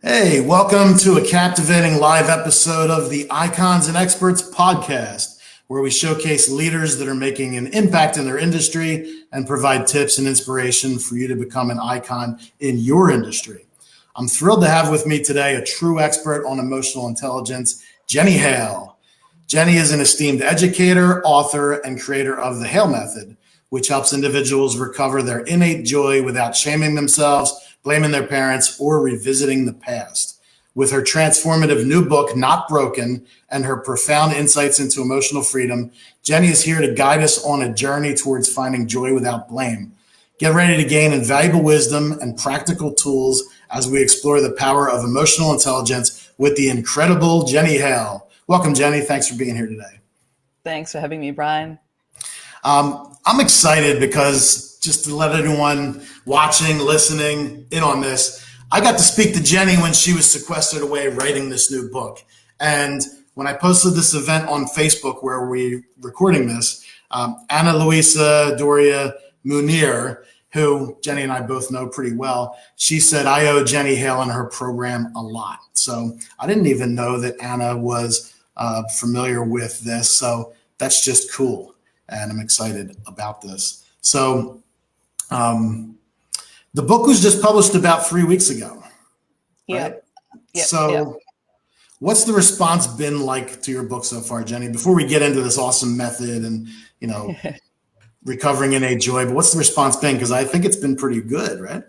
Hey, welcome to a captivating live episode of the Icons and Experts podcast, where we showcase leaders that are making an impact in their industry and provide tips and inspiration for you to become an icon in your industry. I'm thrilled to have with me today a true expert on emotional intelligence, Jenny Hale. Jenny is an esteemed educator, author, and creator of the Hale Method, which helps individuals recover their innate joy without shaming themselves, blaming their parents, or revisiting the past. With her transformative new book, Not Broken, and her profound insights into emotional freedom, Jenny is here to guide us on a journey towards finding joy without blame. Get ready to gain invaluable wisdom and practical tools as we explore the power of emotional intelligence with the incredible Jenny Hale. Welcome, Jenny. Thanks for being here today. Thanks for having me, Brian. I'm excited because just to let anyone watching, listening in on this, I got to speak to Jenny when she was sequestered away writing this new book. And when I posted this event on Facebook where we're recording this, Ana Luisa Doria Munir, who Jenny and I both know pretty well, she said, I owe Jenny Hale and her program a lot. So I didn't even know that Ana was familiar with this. So that's just cool. And I'm excited about this. So the book was just published about 3 weeks ago. Yeah. Right? So what's the response been like to your book so far, Jenny? Before we get into this awesome method and, recovering innate joy, but what's the response been? Because I think it's been pretty good, right?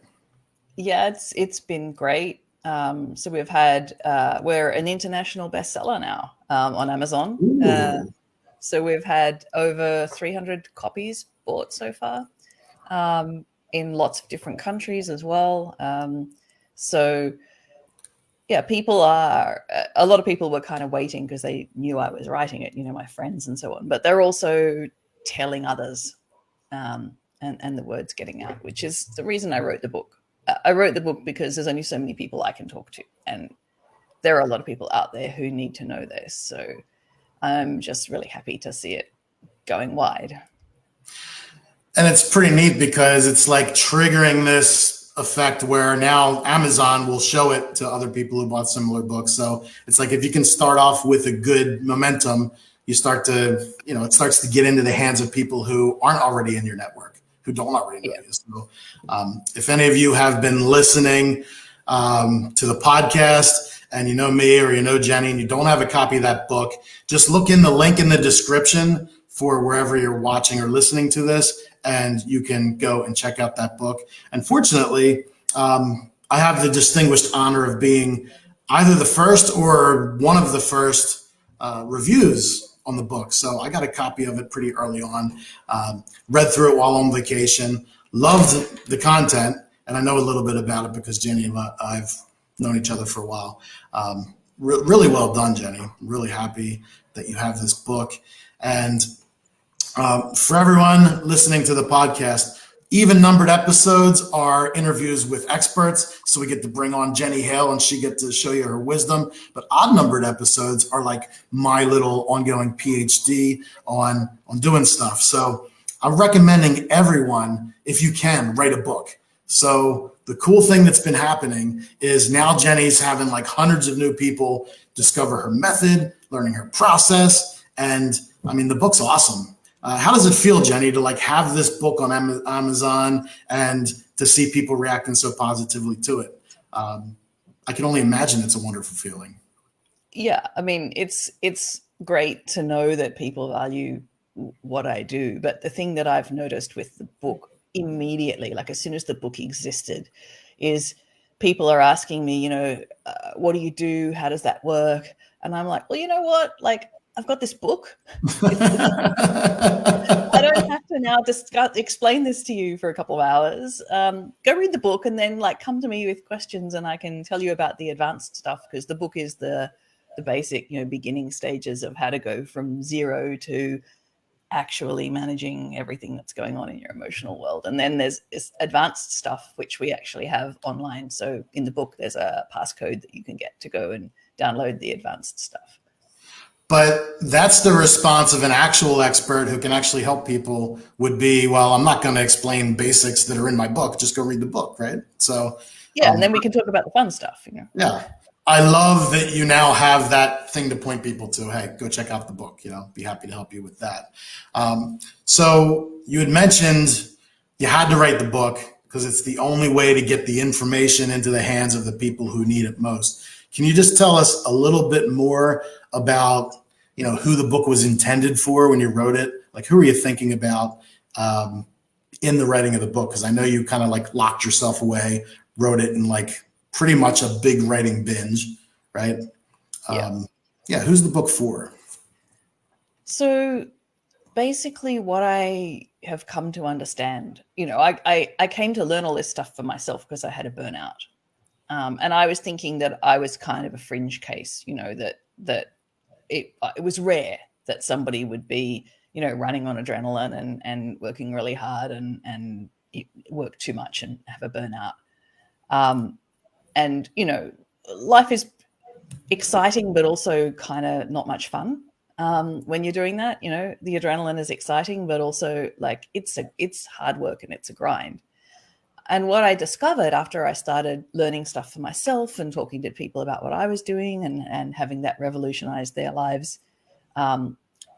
Yeah, it's been great. So we've had, we're an international bestseller now on Amazon. So we've had over 300 copies bought so far in lots of different countries as well. So yeah, a lot of people were kind of waiting because they knew I was writing it, my friends and so on, but they're also telling others and the word's getting out, which is the reason I wrote the book. I wrote the book because there's only so many people I can talk to. And there are a lot of people out there who need to know this. So I'm just really happy to see it going wide. And it's pretty neat because it's like triggering this effect where now Amazon will show it to other people who bought similar books. So it's like if you can start off with a good momentum, you start to, it starts to get into the hands of people who aren't already in your network, who don't already know you. So if any of you have been listening to the podcast, and you know me or you know Jenny and you don't have a copy of that book, just look in the link in the description for wherever you're watching or listening to this, and you can go and check out that book. Unfortunately, I have the distinguished honor of being either the first or one of the first reviews on the book. So I got a copy of it pretty early on, read through it while on vacation, loved the content, and I know a little bit about it because Jenny and I've known each other for a while. Really well done, Jenny. Really happy that you have this book. And for everyone listening to the podcast, even numbered episodes are interviews with experts. So we get to bring on Jenny Hale and she gets to show you her wisdom. But odd numbered episodes are like my little ongoing PhD on doing stuff. So I'm recommending everyone, if you can, write a book. So the cool thing that's been happening is now Jenny's having like hundreds of new people discover her method, learning her process. And I mean, the book's awesome. How does it feel, Jenny, to like have this book on Amazon and to see people reacting so positively to it? I can only imagine it's a wonderful feeling. Yeah, I mean, it's great to know that people value what I do. But the thing that I've noticed with the book immediately, like as soon as the book existed, is people are asking me, what do you do? How does that work? And I'm like, well, you know what? Like, I've got this book. I don't have to now just explain this to you for a couple of hours. Go read the book and then like come to me with questions and I can tell you about the advanced stuff, because the book is the basic, beginning stages of how to go from zero to actually managing everything that's going on in your emotional world. And then there's this advanced stuff, which we actually have online. So in the book, there's a passcode that you can get to go and download the advanced stuff. But that's the response of an actual expert who can actually help people would be, well, I'm not going to explain basics that are in my book. Just go read the book, right? So Yeah, and then we can talk about the fun stuff. Yeah. I love that you now have that thing to point people to. Hey, go check out the book. Be happy to help you with that. So you had mentioned you had to write the book because it's the only way to get the information into the hands of the people who need it most. Can you just tell us a little bit more about, who the book was intended for when you wrote it? Like, who were you thinking about in the writing of the book? Because I know you kind of like locked yourself away, wrote it in like pretty much a big writing binge, right? Yeah. Who's the book for? So basically what I have come to understand, I came to learn all this stuff for myself because I had a burnout. And I was thinking that I was kind of a fringe case, that it was rare that somebody would be, running on adrenaline and working really hard and work too much and have a burnout. And, life is exciting, but also kind of not much fun. When you're doing that, the adrenaline is exciting, but also like it's hard work and it's a grind. And what I discovered after I started learning stuff for myself and talking to people about what I was doing and having that revolutionize their lives,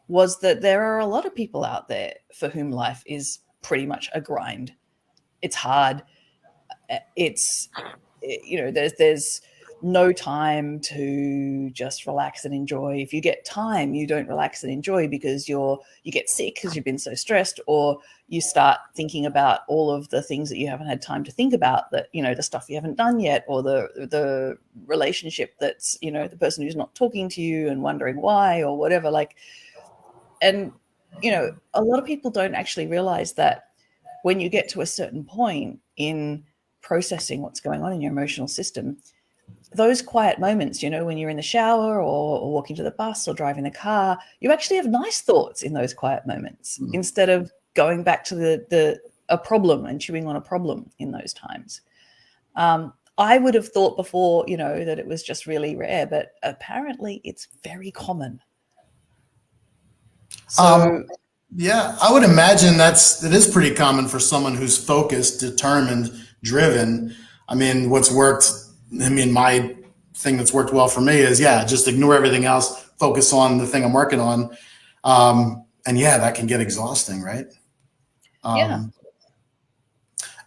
was that there are a lot of people out there for whom life is pretty much a grind. It's hard. There's no time to just relax and enjoy. If you get time, you don't relax and enjoy because you get sick because you've been so stressed, or you start thinking about all of the things that you haven't had time to think about, that, the stuff you haven't done yet, or the relationship that's, the person who's not talking to you and wondering why or whatever. And a lot of people don't actually realize that when you get to a certain point in processing what's going on in your emotional system, those quiet moments, when you're in the shower or walking to the bus or driving the car, you actually have nice thoughts in those quiet moments instead of going back to a problem and chewing on a problem in those times. I would have thought before, that it was just really rare, but apparently it's very common. So yeah, I would imagine it is pretty common for someone who's focused, determined, driven. My thing that's worked well for me is, just ignore everything else, focus on the thing I'm working on. That can get exhausting, right? Yeah.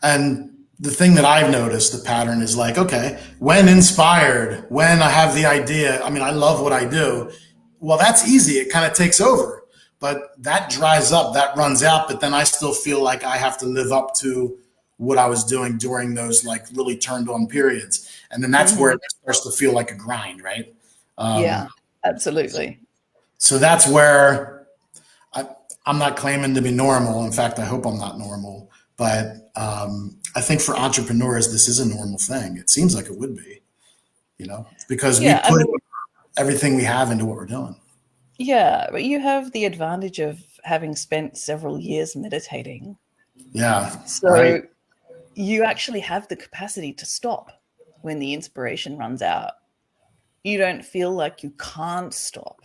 And the thing that I've noticed, the pattern is like, okay, when inspired, when I have the idea, I love what I do. Well, that's easy. It kind of takes over. But that dries up, that runs out, but then I still feel like I have to live up to what I was doing during those like really turned on periods. And then that's where it starts to feel like a grind, right? Yeah, absolutely. So that's where I'm not claiming to be normal. In fact, I hope I'm not normal. But I think for entrepreneurs, this is a normal thing. It seems like it would be, because we put everything we have into what we're doing. Yeah, but you have the advantage of having spent several years meditating. Yeah. So you actually have the capacity to stop when the inspiration runs out. You don't feel like you can't stop.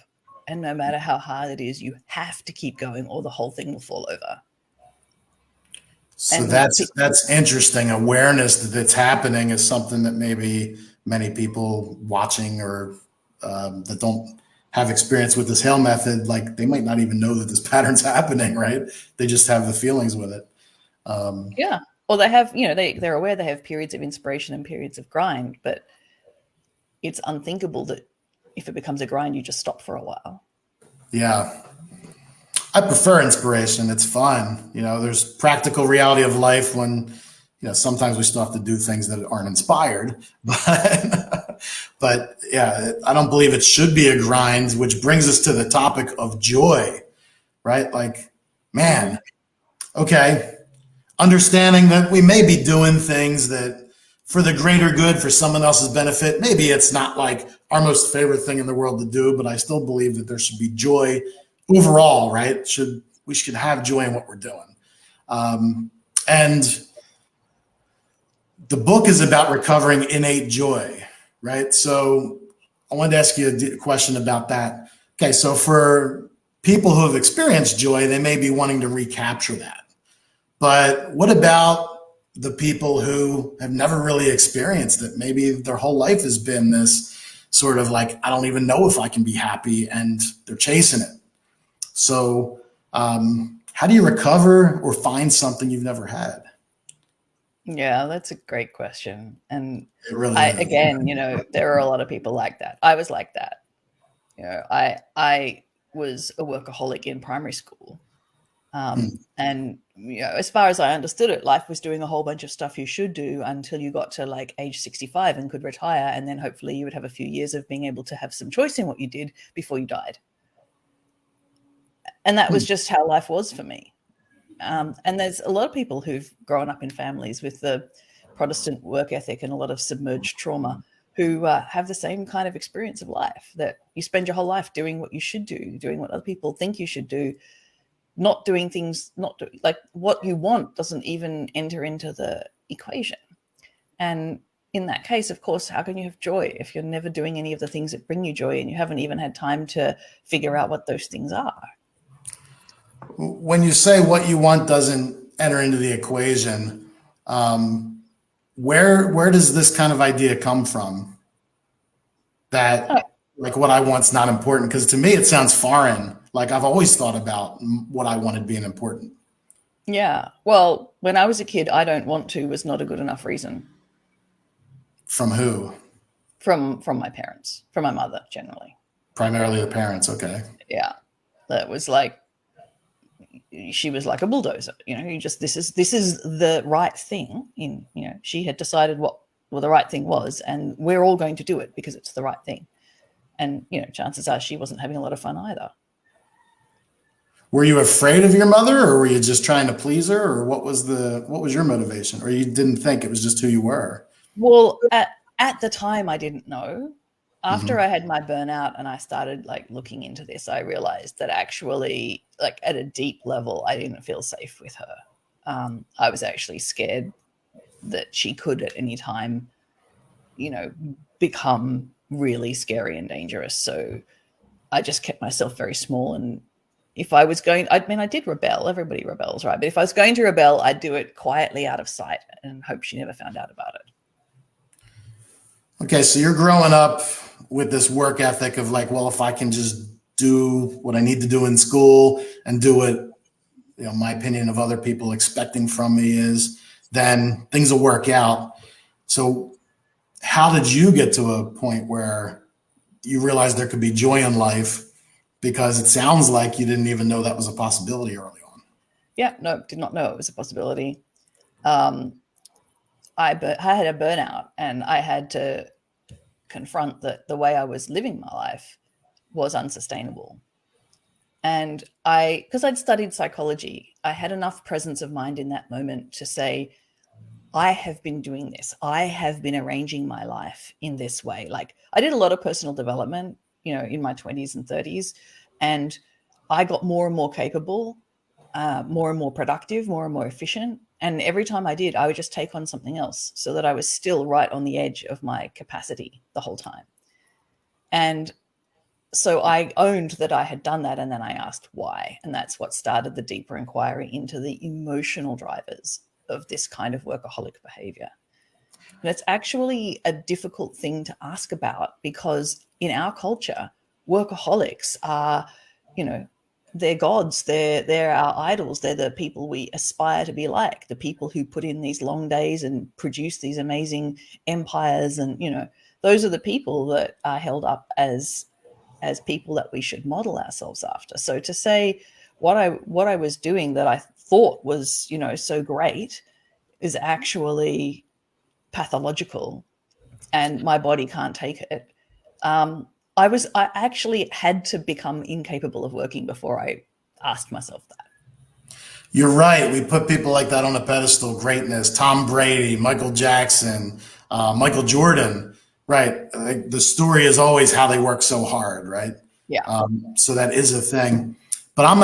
And no matter how hard it is, you have to keep going or the whole thing will fall over. So that's interesting. Awareness that it's happening is something that maybe many people watching or that don't have experience with this Hale method, like they might not even know that this pattern's happening, right? They just have the feelings with it. Yeah. Or they have, they're aware they have periods of inspiration and periods of grind, but it's unthinkable that if it becomes a grind, you just stop for a while. Yeah. I prefer inspiration. It's fun. There's practical reality of life when, sometimes we still have to do things that aren't inspired, but yeah, I don't believe it should be a grind, which brings us to the topic of joy, right? Like, man, okay. Understanding that we may be doing things that for the greater good, for someone else's benefit. Maybe it's not like our most favorite thing in the world to do, but I still believe that there should be joy overall, right? We should have joy in what we're doing. And the book is about recovering innate joy, right? So I wanted to ask you a question about that. Okay, so for people who have experienced joy, they may be wanting to recapture that. But what about, the people who have never really experienced it. Maybe their whole life has been this sort of like, I don't even know if I can be happy, and they're chasing it. So, how do you recover or find something you've never had? Yeah, that's a great question. And It really is. again, there are a lot of people like that. I was like that. I was a workaholic in primary school. And as far as I understood it, life was doing a whole bunch of stuff you should do until you got to like age 65 and could retire. And then hopefully you would have a few years of being able to have some choice in what you did before you died. And that was just how life was for me. And there's a lot of people who've grown up in families with the Protestant work ethic and a lot of submerged trauma who have the same kind of experience of life, that you spend your whole life doing what you should do, doing what other people think you should do, not doing things, like what you want doesn't even enter into the equation. And in that case, of course, how can you have joy if you're never doing any of the things that bring you joy and you haven't even had time to figure out what those things are? When you say what you want doesn't enter into the equation, where does this kind of idea come from? That like what I want's not important? Because to me it sounds foreign. Like I've always thought about what I wanted being important. Yeah. Well, when I was a kid, I don't want to was not a good enough reason. From who? From my parents, from my mother generally. Primarily the parents. Okay. Yeah. That was like, she was like a bulldozer, this is the right thing. She had decided what the right thing was, and we're all going to do it because it's the right thing. And, chances are she wasn't having a lot of fun either. Were you afraid of your mother, or were you just trying to please her, or what was your motivation? Or you didn't think it was just who you were? Well, at the time I didn't know. After I had my burnout and I started like looking into this, I realized that actually, like at a deep level, I didn't feel safe with her. I was actually scared that she could at any time, become really scary and dangerous. So I just kept myself very small. And if I was I did rebel. Everybody rebels, right? But if I was going to rebel, I'd do it quietly out of sight and hope she never found out about it. Okay, so you're growing up with this work ethic of like, well, if I can just do what I need to do in school and do what, my opinion of other people expecting from me is, then things will work out. So how did you get to a point where you realized there could be joy in life? Because it sounds like you didn't even know that was a possibility early on. Yeah, no, did not know it was a possibility. I had a burnout, and I had to confront that the way I was living my life was unsustainable. And because I'd studied psychology, I had enough presence of mind in that moment to say, I have been doing this. I have been arranging my life in this way. Like I did a lot of personal development, in my 20s and 30s, and I got more and more capable, more and more productive, more and more efficient. And every time I did, I would just take on something else so that I was still right on the edge of my capacity the whole time. And so I owned that I had done that, and then I asked why. And that's what started the deeper inquiry into the emotional drivers of this kind of workaholic behavior. And it's actually a difficult thing to ask about because in our culture, workaholics are, they're gods, they're our idols, they're the people we aspire to be like, the people who put in these long days and produce these amazing empires. And, those are the people that are held up as people that we should model ourselves after. So to say what I was doing that I thought was, so great is actually pathological and my body can't take it. I actually had to become incapable of working before I asked myself that. You're right. We put people like that on a pedestal, greatness, Tom Brady, Michael Jackson, Michael Jordan, right? Like the story is always how they work so hard, right? Yeah. So that is a thing. But I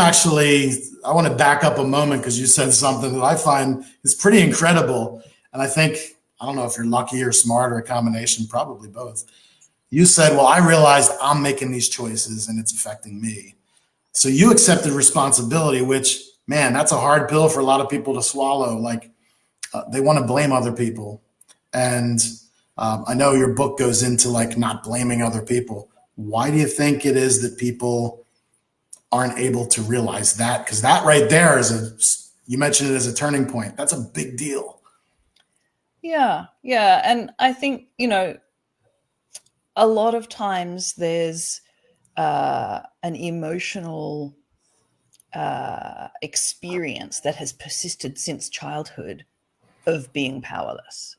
want to back up a moment because you said something that I find is pretty incredible. And I think, I don't know if you're lucky or smart or a combination, probably both. You said, well, I realized I'm making these choices and it's affecting me. So you accepted responsibility, which, man, that's a hard pill for a lot of people to swallow. Like, they want to blame other people. And I know your book goes into like not blaming other people. Why do you think it is that people aren't able to realize that? Because that right there you mentioned it as a turning point. That's a big deal. Yeah. And I think, a lot of times there's an emotional experience that has persisted since childhood of being powerless.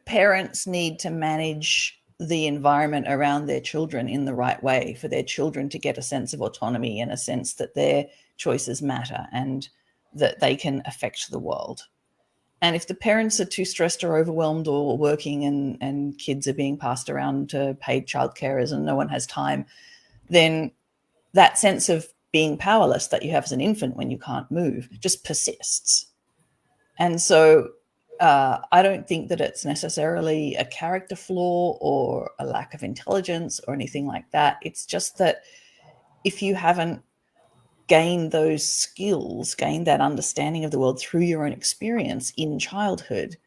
Parents need to manage the environment around their children in the right way for their children to get a sense of autonomy and a sense that their choices matter and that they can affect the world. And if the parents are too stressed or overwhelmed or working and kids are being passed around to paid childcarers and no one has time, then that sense of being powerless that you have as an infant when you can't move just persists. And so I don't think that it's necessarily a character flaw or a lack of intelligence or anything like that. It's just that if you haven't gained those skills, gained that understanding of the world through your own experience in childhood,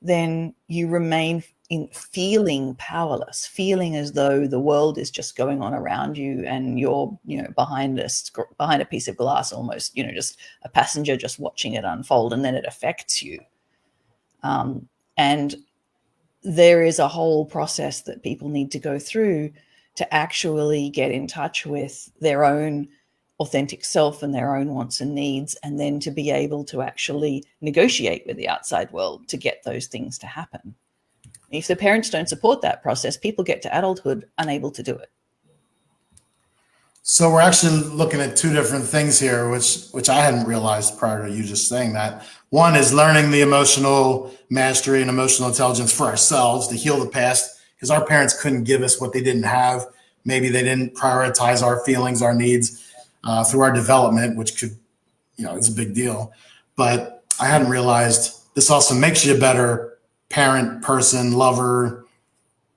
then you remain in feeling powerless, feeling as though the world is just going on around you and you're, behind a piece of glass almost, just a passenger just watching it unfold, and then it affects you. And there is a whole process that people need to go through to actually get in touch with their own authentic self and their own wants and needs, and then to be able to actually negotiate with the outside world to get those things to happen. If the parents don't support that process, people get to adulthood unable to do it. So we're actually looking at two different things here, which I hadn't realized prior to you just saying that. One is learning the emotional mastery and emotional intelligence for ourselves to heal the past, because our parents couldn't give us what they didn't have. Maybe they didn't prioritize our feelings, our needs through our development, which could, it's a big deal. But I hadn't realized this also makes you a better parent, person, lover,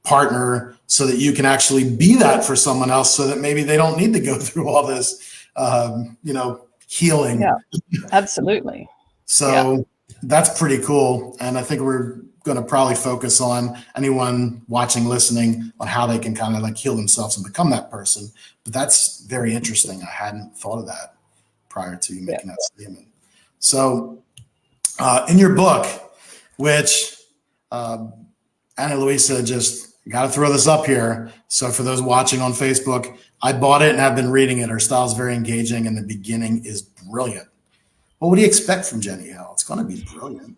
partner, so that you can actually be that for someone else, so that maybe they don't need to go through all this, healing. Yeah, absolutely. So that's pretty cool. And I think we're going to probably focus on anyone watching, listening, on how they can kind of like heal themselves and become that person. But that's very interesting. I hadn't thought of that prior to you making that statement. So in your book, which Ana Luisa just got to throw this up here. So for those watching on Facebook, I bought it and I've been reading it. Her style is very engaging and the beginning is brilliant. Well, what do you expect from Jenny Hale? It's going to be brilliant.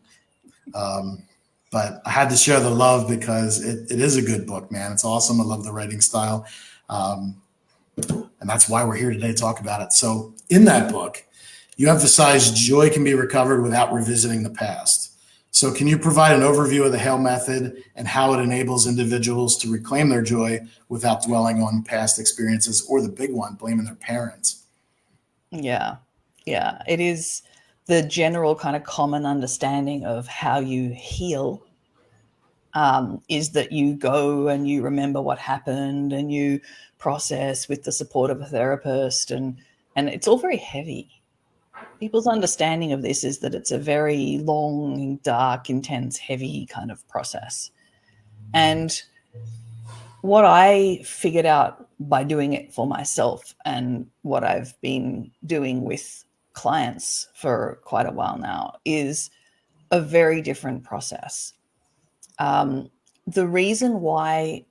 But I had to share the love because it is a good book, man. It's awesome. I love the writing style. And that's why we're here today to talk about it. So in that book, you emphasize joy can be recovered without revisiting the past. So can you provide an overview of the Hale Method and how it enables individuals to reclaim their joy without dwelling on past experiences, or the big one, blaming their parents? Yeah. It is the general kind of common understanding of how you heal is that you go and you remember what happened and you process with the support of a therapist, and it's all very heavy. People's understanding of this is that it's a very long, dark, intense, heavy kind of process. And what I figured out by doing it for myself, and what I've been doing with clients for quite a while now, is a very different process. The reason why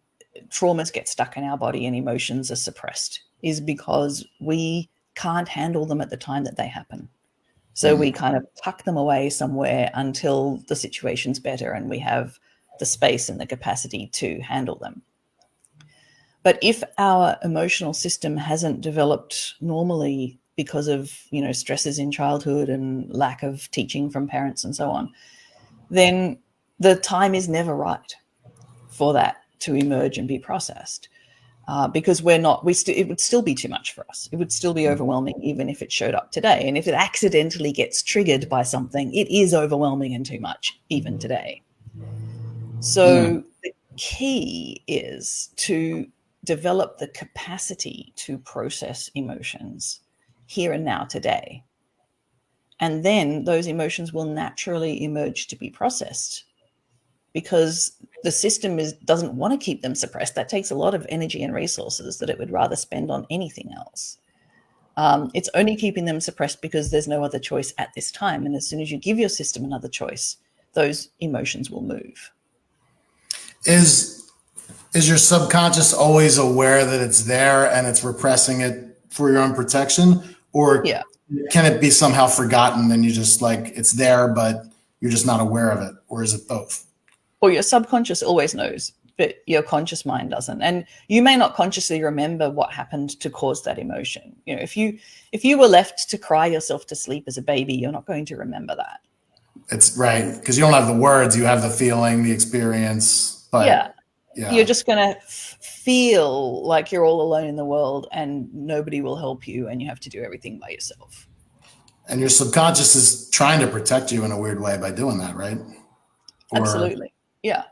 traumas get stuck in our body and emotions are suppressed is because we can't handle them at the time that they happen. So we kind of tuck them away somewhere until the situation's better and we have the space and the capacity to handle them. But if our emotional system hasn't developed normally because of, stresses in childhood and lack of teaching from parents and so on, then the time is never right for that to emerge and be processed. Because it would still be too much for us. It would still be overwhelming, even if it showed up today. And if it accidentally gets triggered by something, it is overwhelming and too much, even today. So the key is to develop the capacity to process emotions here and now today. And then those emotions will naturally emerge to be processed, because the system doesn't want to keep them suppressed. That takes a lot of energy and resources that it would rather spend on anything else. It's only keeping them suppressed because there's no other choice at this time. And as soon as you give your system another choice, those emotions will move. Is your subconscious always aware that it's there and it's repressing it for your own protection? Or Yeah. can it be somehow forgotten and you just like, it's there, but you're just not aware of it? Or is it both? Well, your subconscious always knows, but your conscious mind doesn't. And you may not consciously remember what happened to cause that emotion. You know, if you were left to cry yourself to sleep as a baby, you're not going to remember that. It's right, because you don't have the words, you have the feeling, the experience. But you're just going to feel like you're all alone in the world and nobody will help you and you have to do everything by yourself. And your subconscious is trying to protect you in a weird way by doing that, right? Absolutely. Yeah.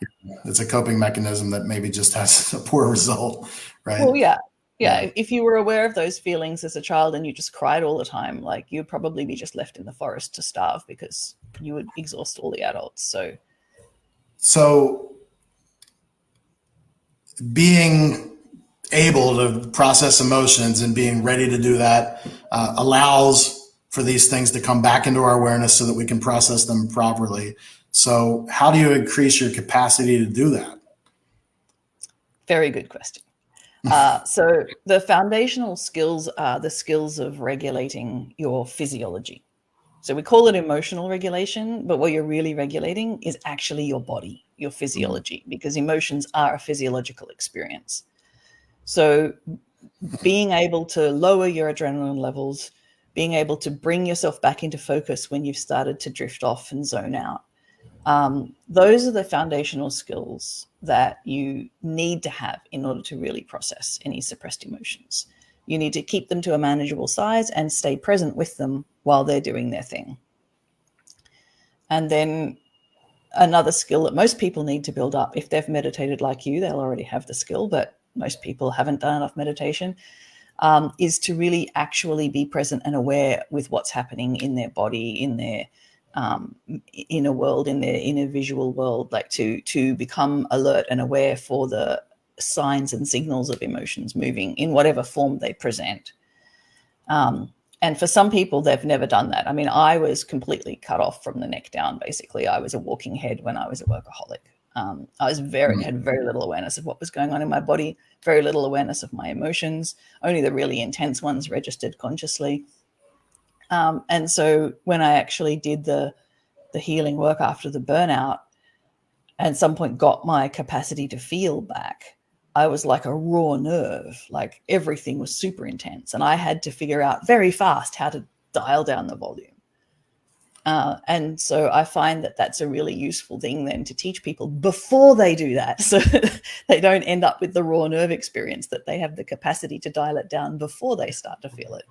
It's a coping mechanism that maybe just has a poor result, right? Well, yeah. If you were aware of those feelings as a child and you just cried all the time, like you'd probably be just left in the forest to starve because you would exhaust all the adults. So being able to process emotions and being ready to do that allows for these things to come back into our awareness so that we can process them properly. So how do you increase your capacity to do that? Very good question. So the foundational skills are the skills of regulating your physiology. So we call it emotional regulation, but what you're really regulating is actually your body, your physiology, because emotions are a physiological experience. So being able to lower your adrenaline levels, being able to bring yourself back into focus when you've started to drift off and zone out, those are the foundational skills that you need to have in order to really process any suppressed emotions. You need to keep them to a manageable size and stay present with them while they're doing their thing. And then another skill that most people need to build up, if they've meditated like you, they'll already have the skill, but most people haven't done enough meditation, is to really actually be present and aware with what's happening in their body, in their inner world, in their inner visual world, like to become alert and aware for the signs and signals of emotions moving in whatever form they present. And for some people, they've never done that. I mean, I was completely cut off from the neck down. Basically, I was a walking head when I was a workaholic. I was had very little awareness of what was going on in my body, very little awareness of my emotions, only the really intense ones registered consciously. And so when I actually did the healing work after the burnout, and at some point got my capacity to feel back, I was like a raw nerve, like everything was super intense. And I had to figure out very fast how to dial down the volume. And so I find that that's a really useful thing then to teach people before they do that, so they don't end up with the raw nerve experience, that they have the capacity to dial it down before they start to feel it.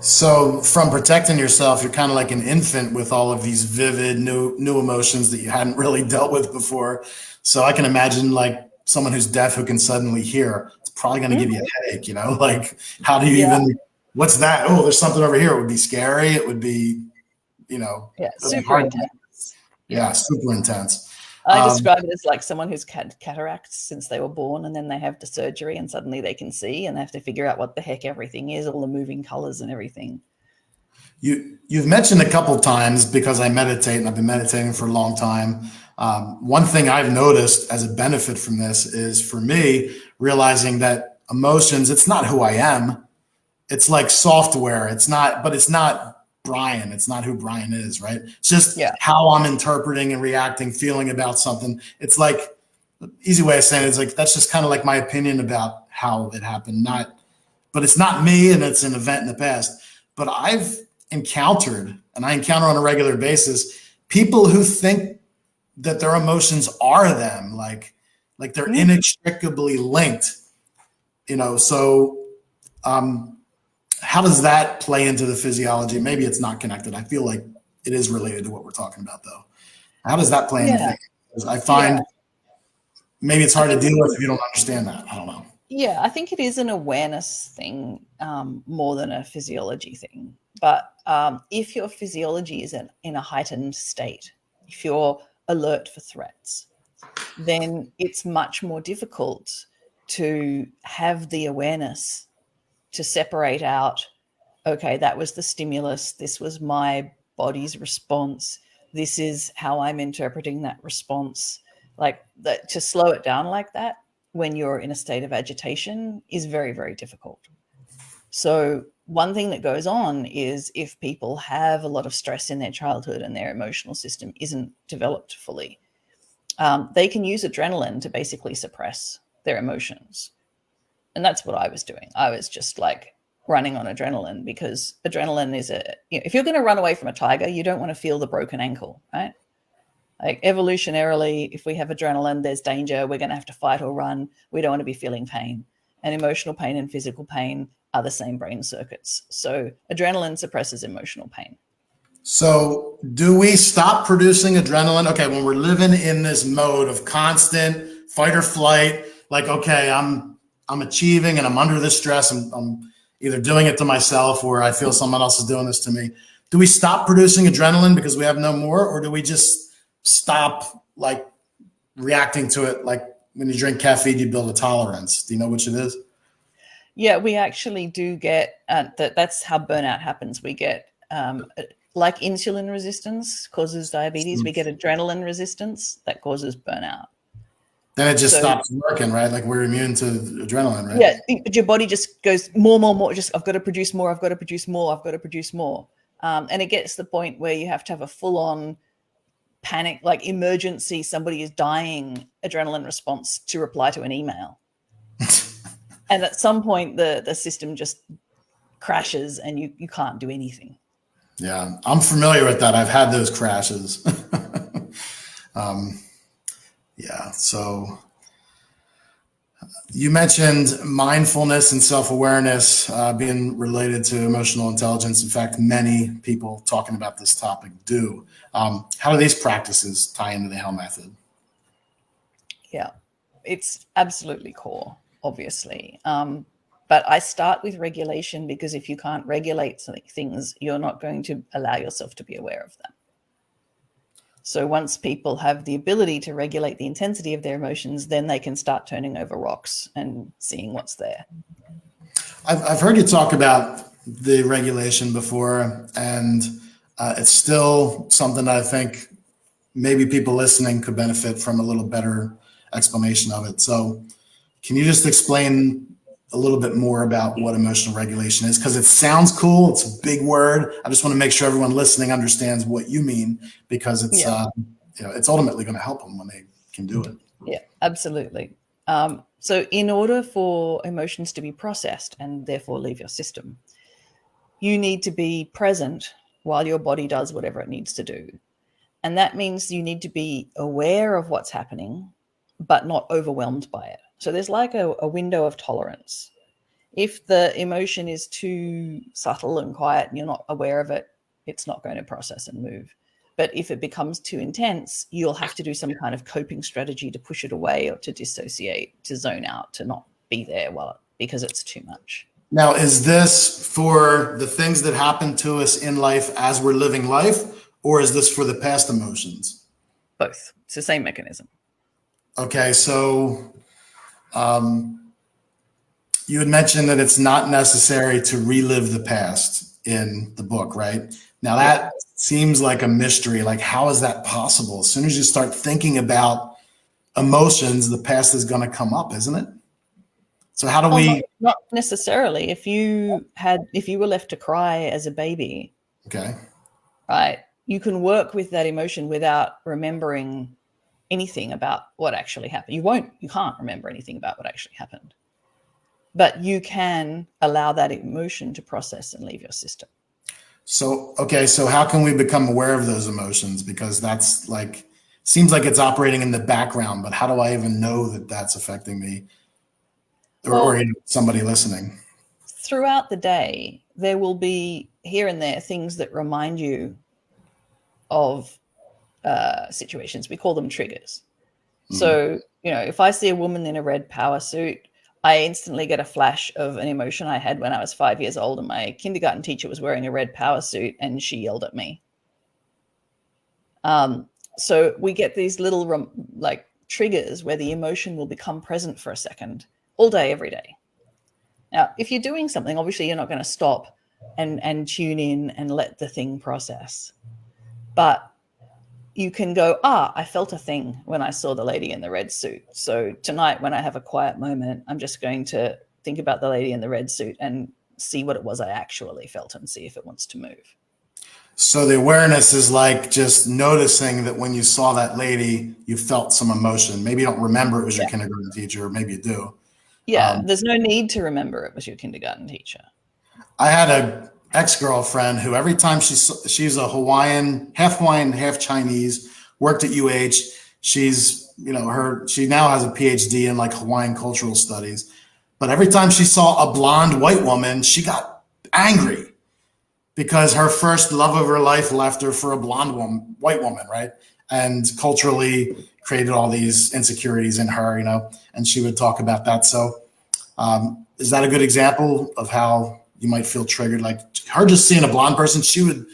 So from protecting yourself, you're kind of like an infant with all of these vivid new emotions that you hadn't really dealt with before. So I can imagine like someone who's deaf who can suddenly hear, it's probably going to give you a headache, like how do you even, what's that? Oh, there's something over here. It would be scary. It would be, super intense. Yeah, super intense. I describe it as like someone who's had cataracts since they were born, and then they have the surgery and suddenly they can see and they have to figure out what the heck everything is, all the moving colors and everything. You've mentioned a couple of times, because I meditate and I've been meditating for a long time. One thing I've noticed as a benefit from this is, for me, realizing that emotions, it's not who I am. It's like software. It's not Brian. It's not who Brian is, right? It's just how I'm interpreting and reacting, feeling about something. It's like, the easy way of saying it is like, that's just kind of like my opinion about how it happened. But it's not me, and it's an event in the past. But I've encountered, and I encounter on a regular basis, people who think that their emotions are them, like they're inextricably linked, so, how does that play into the physiology? Maybe it's not connected. I feel like it is related to what we're talking about, though. How does that play into things? I find maybe it's hard to deal with if you don't understand that. I don't know. Yeah, I think it is an awareness thing more than a physiology thing. But if your physiology is in a heightened state, if you're alert for threats, then it's much more difficult to have the awareness to separate out, okay, that was the stimulus, this was my body's response, this is how I'm interpreting that response. Like that, to slow it down like that when you're in a state of agitation is very, very difficult. So one thing that goes on is if people have a lot of stress in their childhood and their emotional system isn't developed fully, they can use adrenaline to basically suppress their emotions. And that's what I was doing. I was just like running on adrenaline, because adrenaline is if you're going to run away from a tiger, you don't want to feel the broken ankle, right? Like evolutionarily, if we have adrenaline, there's danger. We're going to have to fight or run. We don't want to be feeling pain. And emotional pain and physical pain are the same brain circuits. So adrenaline suppresses emotional pain. So do we stop producing adrenaline? Okay, when we're living in this mode of constant fight or flight, like, okay, I'm achieving and I'm under this stress. I'm either doing it to myself or I feel someone else is doing this to me. Do we stop producing adrenaline because we have no more, or do we just stop like reacting to it? Like when you drink caffeine, you build a tolerance. Do you know which it is? Yeah, we actually do get that's how burnout happens. We get like insulin resistance causes diabetes. We get adrenaline resistance that causes burnout. Then it just stops working, right? Like we're immune to adrenaline, right? Yeah, but your body just goes more. Just I've got to produce more. I've got to produce more. I've got to produce more. And it gets to the point where you have to have a full-on panic, like emergency, somebody is dying adrenaline response to reply to an email. And at some point, the system just crashes and you can't do anything. Yeah, I'm familiar with that. I've had those crashes. Yeah, so you mentioned mindfulness and self-awareness being related to emotional intelligence. In fact, many people talking about this topic do. How do these practices tie into the Hale Method? Yeah, it's absolutely core, obviously. But I start with regulation, because if you can't regulate things, you're not going to allow yourself to be aware of them. So once people have the ability to regulate the intensity of their emotions, then they can start turning over rocks and seeing what's there. I've heard you talk about the regulation before, and it's still something that I think maybe people listening could benefit from a little better explanation of it. So can you just explain a little bit more about what emotional regulation is? Because it sounds cool. It's a big word. I just want to make sure everyone listening understands what you mean, because it's it's ultimately going to help them when they can do it. Yeah, absolutely. So in order for emotions to be processed and therefore leave your system, you need to be present while your body does whatever it needs to do. And that means you need to be aware of what's happening, but not overwhelmed by it. So there's like a window of tolerance. If the emotion is too subtle and quiet and you're not aware of it, it's not going to process and move. But if it becomes too intense, you'll have to do some kind of coping strategy to push it away or to dissociate, to zone out, to not be there because it's too much. Now, is this for the things that happen to us in life as we're living life, or is this for the past emotions? Both. It's the same mechanism. Okay, so you had mentioned that it's not necessary to relive the past in the book, right? Now that seems like a mystery. Like, how is that possible? As soon as you start thinking about emotions, the past is going to come up, isn't it? So how do we? Not necessarily. If you were left to cry as a baby, okay, right, you can work with that emotion without remembering anything about what actually happened. You can't remember anything about what actually happened. But you can allow that emotion to process and leave your system. So, okay, so how can we become aware of those emotions? Because that's like, seems like it's operating in the background, but how do I even know that that's affecting me or somebody listening? Throughout the day, there will be here and there things that remind you of situations. We call them triggers. So, if I see a woman in a red power suit, I instantly get a flash of an emotion I had when I was 5 years old, and my kindergarten teacher was wearing a red power suit and she yelled at me. So we get these little like triggers where the emotion will become present for a second, all day, every day. Now, if you're doing something, obviously you're not going to stop and tune in and let the thing process. But you can go, I felt a thing when I saw the lady in the red suit. So tonight, when I have a quiet moment, I'm just going to think about the lady in the red suit and see what it was I actually felt and see if it wants to move. So the awareness is like just noticing that when you saw that lady, you felt some emotion. Maybe you don't remember it was your kindergarten teacher, or maybe you do. Yeah, there's no need to remember it was your kindergarten teacher. I had a ex-girlfriend who every time she's a Hawaiian, half Chinese, worked at UH. She's, she now has a PhD in like Hawaiian cultural studies. But every time she saw a blonde white woman, she got angry because her first love of her life left her for a white woman, right? And culturally created all these insecurities in her, and she would talk about that. So is that a good example of how you might feel triggered? Like her just seeing a blonde person, she would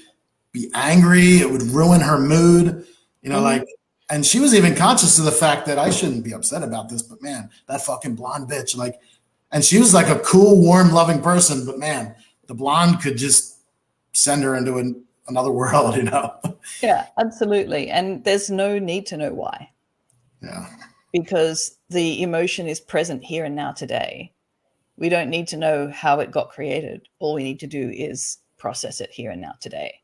be angry. It would ruin her mood, and she was even conscious of the fact that I shouldn't be upset about this, but man, that fucking blonde bitch, and she was like a cool, warm, loving person, but man, the blonde could just send her into another world, Yeah, absolutely. And there's no need to know why. Yeah. Because the emotion is present here and now today. We don't need to know how it got created. All we need to do is process it here and now today.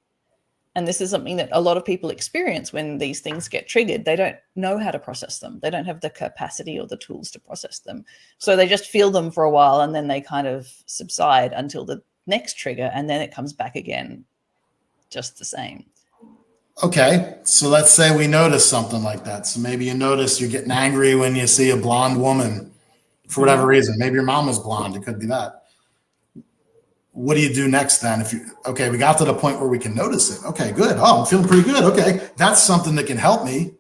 And this is something that a lot of people experience when these things get triggered. They don't know how to process them. They don't have the capacity or the tools to process them. So they just feel them for a while and then they kind of subside until the next trigger, and then it comes back again just the same. Okay, so let's say we notice something like that. So maybe you notice you're getting angry when you see a blonde woman for whatever reason. Maybe your mom was blonde. It could be that. What do you do next then? We got to the point where we can notice it. Okay, good. Oh, I'm feeling pretty good. Okay, that's something that can help me.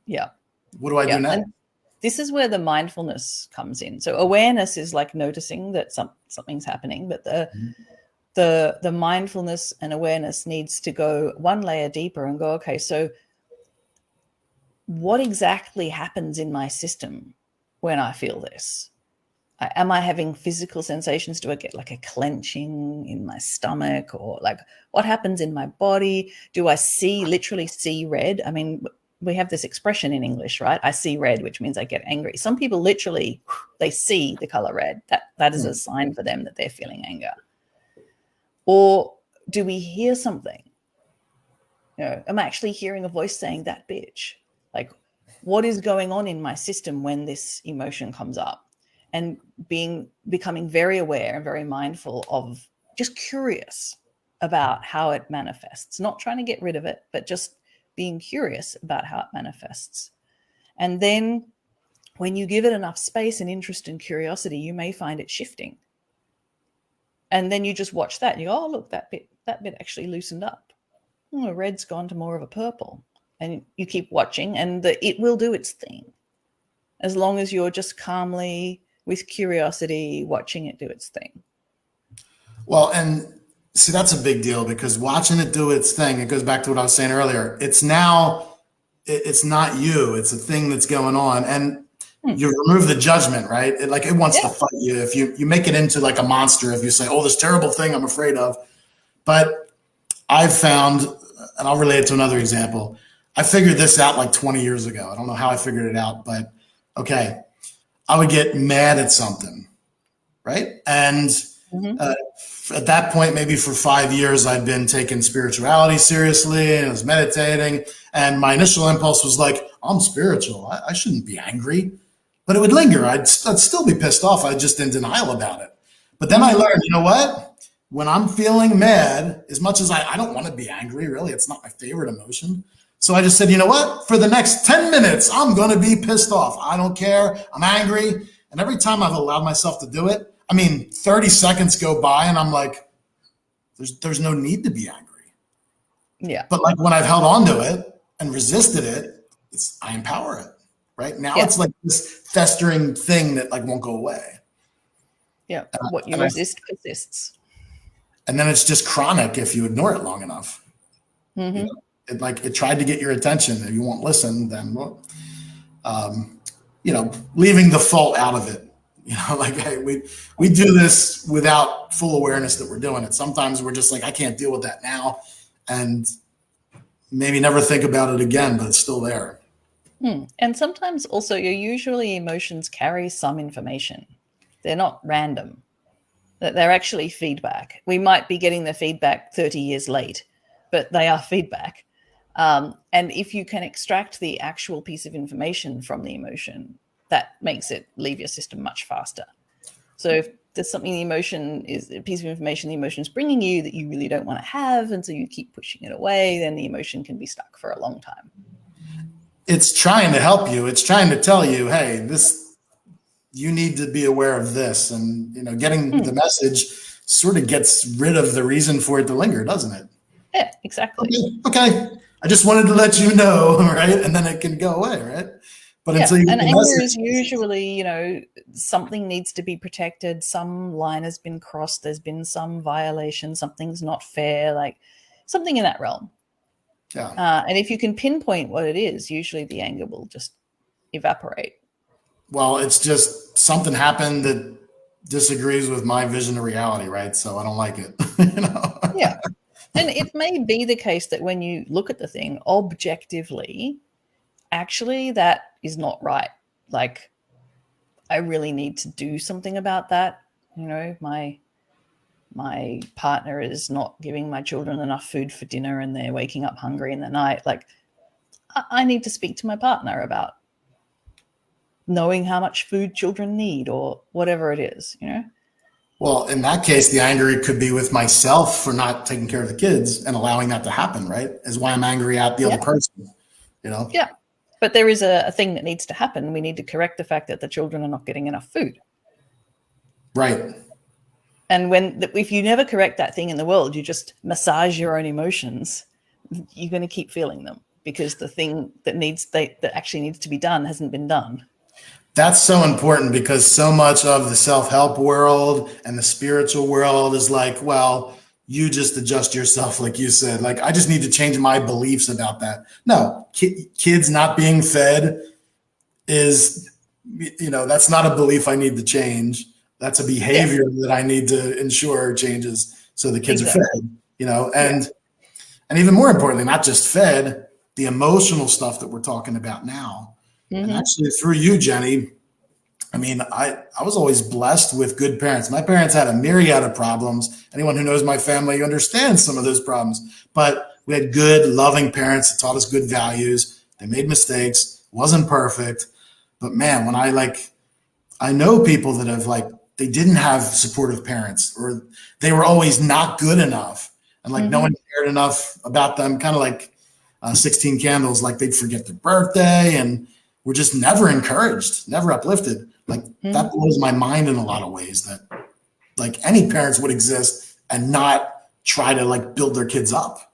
Yeah. What do I do next? And this is where the mindfulness comes in. So awareness is like noticing that something's happening, but the mindfulness and awareness needs to go one layer deeper and go, okay, so what exactly happens in my system when I feel this? Am I having physical sensations? Do I get like a clenching in my stomach, or like what happens in my body? Do I literally see red? I mean, we have this expression in English, right? I see red, which means I get angry. Some people literally, they see the color red. That is a sign for them that they're feeling anger. Or do we hear something? I'm actually hearing a voice saying that bitch. Like, what is going on in my system when this emotion comes up? And becoming very aware and very mindful of, just curious about how it manifests, not trying to get rid of it, but just being curious about how it manifests. And then when you give it enough space and interest and curiosity, you may find it shifting. And then you just watch that and you go, oh, look, that bit actually loosened up. Oh, red's gone to more of a purple. And you keep watching, and it will do its thing. As long as you're just calmly, with curiosity, watching it do its thing. Well, and see, that's a big deal, because watching it do its thing, it goes back to what I was saying earlier. It's not you, it's a thing that's going on. And you remove the judgment, right? It wants to fight you. If you make it into like a monster, if you say, oh, this terrible thing I'm afraid of. But I've found, and I'll relate it to another example. I figured this out like 20 years ago. I don't know how I figured it out, but okay. I would get mad at something, right? And at that point, maybe for 5 years, I'd been taking spirituality seriously and I was meditating. And my initial impulse was like, I'm spiritual. I shouldn't be angry. But it would linger. I'd still be pissed off. I'm just in denial about it. But then I learned, you know what? When I'm feeling mad, as much as I don't want to be angry, really, it's not my favorite emotion. So I just said, you know what? For the next 10 minutes, I'm going to be pissed off. I don't care. I'm angry. And every time I've allowed myself to do it, 30 seconds go by and I'm like, there's no need to be angry. Yeah. But like when I've held on to it and resisted it, I empower it. Right now, it's like this festering thing that like won't go away. Yeah. What you And, resist persists. and then it's just chronic if you ignore it long enough. You know, it tried to get your attention. If you won't listen, then leaving the fault out of it. Like, hey, we do this without full awareness that we're doing it. Sometimes we're just like, I can't deal with that now, and maybe never think about it again, but it's still there. And sometimes also your usually emotions carry some information. They're not random. That they're actually feedback. We might be getting the feedback 30 years late, but they are feedback. And if you can extract the actual piece of information from the emotion, that makes it leave your system much faster. So if there's something the emotion is a piece of information the emotion is bringing you that you really don't want to have, and so you keep pushing it away, then the emotion can be stuck for a long time. It's trying to help you. It's trying to tell you, hey, you need to be aware of this. And, getting the message sort of gets rid of the reason for it to linger, doesn't it? Yeah, exactly. Okay. I just wanted to let you know, right? And then it can go away, right? But until you get and the anger message, is usually, something needs to be protected. Some line has been crossed. There's been some violation. Something's not fair, like something in that realm. yeah. And if you can pinpoint what it is, usually the anger will just evaporate. Well, it's just something happened that disagrees with my vision of reality, right? So I don't like it. Yeah. And it may be the case that when you look at the thing objectively, actually that is not right. Like, I really need to do something about that. My partner is not giving my children enough food for dinner and they're waking up hungry in the night. Like, I need to speak to my partner about knowing how much food children need or whatever it is. Well, in that case, the anger could be with myself for not taking care of the kids and allowing that to happen, right? Is why I'm angry at the other person, Yeah. But there is a thing that needs to happen. We need to correct the fact that the children are not getting enough food. Right. And if you never correct that thing in the world, you just massage your own emotions, you're going to keep feeling them because the thing that actually needs to be done hasn't been done. That's so important because so much of the self-help world and the spiritual world is like, well, you just adjust yourself, like you said. Like, I just need to change my beliefs about that. No, kids not being fed is, that's not a belief I need to change. That's a behavior that I need to ensure changes so the kids are fed, and even more importantly, not just fed, the emotional stuff that we're talking about now. And actually through you, Jenny, I mean, I was always blessed with good parents. My parents had a myriad of problems. Anyone who knows my family understands some of those problems, but we had good, loving parents that taught us good values. They made mistakes, wasn't perfect. But man, when I know people that have they didn't have supportive parents, or they were always not good enough. And no one cared enough about them, kind of like 16 Candles, like they'd forget their birthday and were just never encouraged, never uplifted. That blows my mind in a lot of ways, that any parents would exist and not try to build their kids up.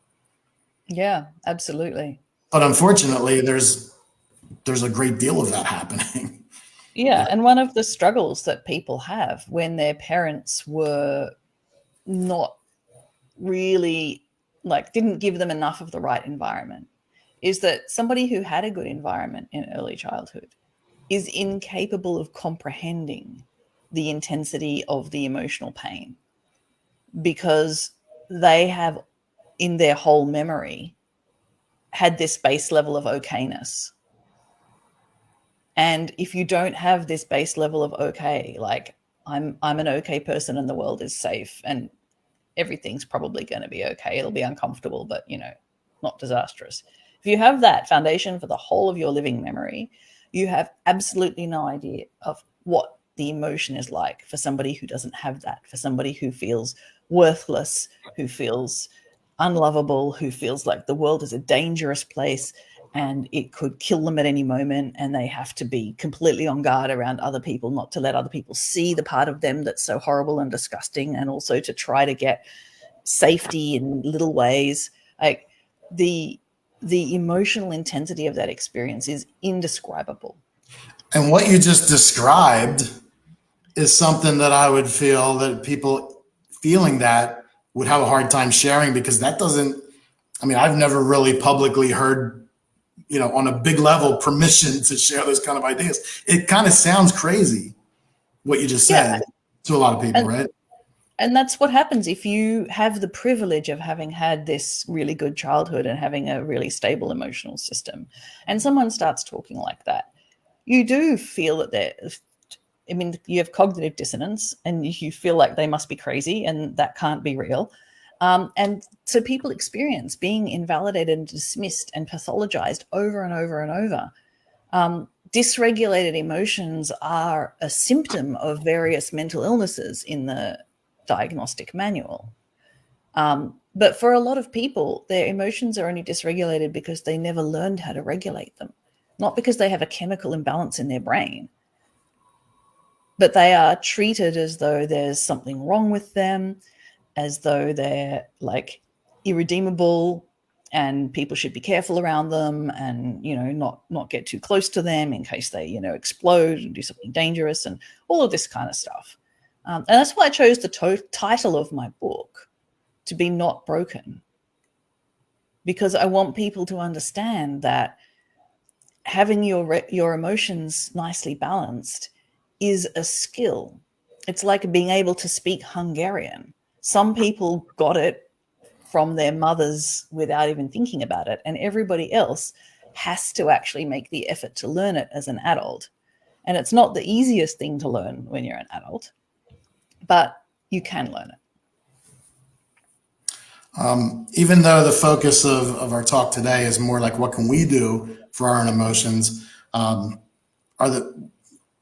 Yeah, absolutely. But unfortunately, there's a great deal of that happening. Yeah, and one of the struggles that people have when their parents were not really didn't give them enough of the right environment is that somebody who had a good environment in early childhood is incapable of comprehending the intensity of the emotional pain because they have in their whole memory had this base level of okayness. And if you don't have this base level of okay, I'm an okay person and the world is safe and everything's probably going to be okay. It'll be uncomfortable, but not disastrous. If you have that foundation for the whole of your living memory, you have absolutely no idea of what the emotion is like for somebody who doesn't have that, for somebody who feels worthless, who feels unlovable, who feels like the world is a dangerous place and it could kill them at any moment, and they have to be completely on guard around other people, not to let other people see the part of them that's so horrible and disgusting, and also to try to get safety in little ways. The emotional intensity of that experience is indescribable. And what you just described is something that I would feel that people feeling that would have a hard time sharing, because that doesn't, I mean, I've never really publicly heard, on a big level, permission to share those kind of ideas. It kind of sounds crazy what you just said to a lot of people, right? And that's what happens if you have the privilege of having had this really good childhood and having a really stable emotional system, and someone starts talking like that. You do feel that you have cognitive dissonance and you feel like they must be crazy and that can't be real. And so people experience being invalidated and dismissed and pathologized over and over and over. Dysregulated emotions are a symptom of various mental illnesses in the diagnostic manual. But for a lot of people, their emotions are only dysregulated because they never learned how to regulate them, not because they have a chemical imbalance in their brain. But they are treated as though there's something wrong with them, as though they're like irredeemable and people should be careful around them and, not get too close to them in case they, explode and do something dangerous and all of this kind of stuff. And that's why I chose the title of my book to be Not Broken, because I want people to understand that having your emotions nicely balanced is a skill. It's like being able to speak Hungarian. Some people got it from their mothers without even thinking about it, and everybody else has to actually make the effort to learn it as an adult. And it's not the easiest thing to learn when you're an adult, but you can learn it. Even though the focus of our talk today is more like what can we do for our own emotions,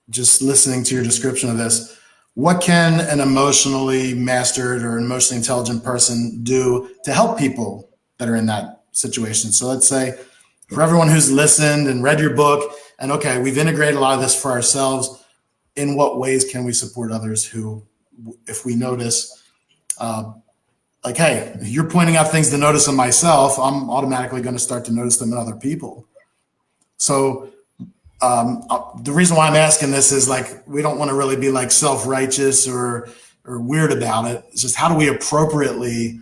just listening to your description of this, what can an emotionally mastered or emotionally intelligent person do to help people that are in that situation? So let's say for everyone who's listened and read your book, and okay, we've integrated a lot of this for ourselves, in what ways can we support others who, if we notice, like, hey, you're pointing out things to notice in myself, I'm automatically going to start to notice them in other people. So the reason why I'm asking this is, like, we don't want to really be like self-righteous or weird about it. It's just, how do we appropriately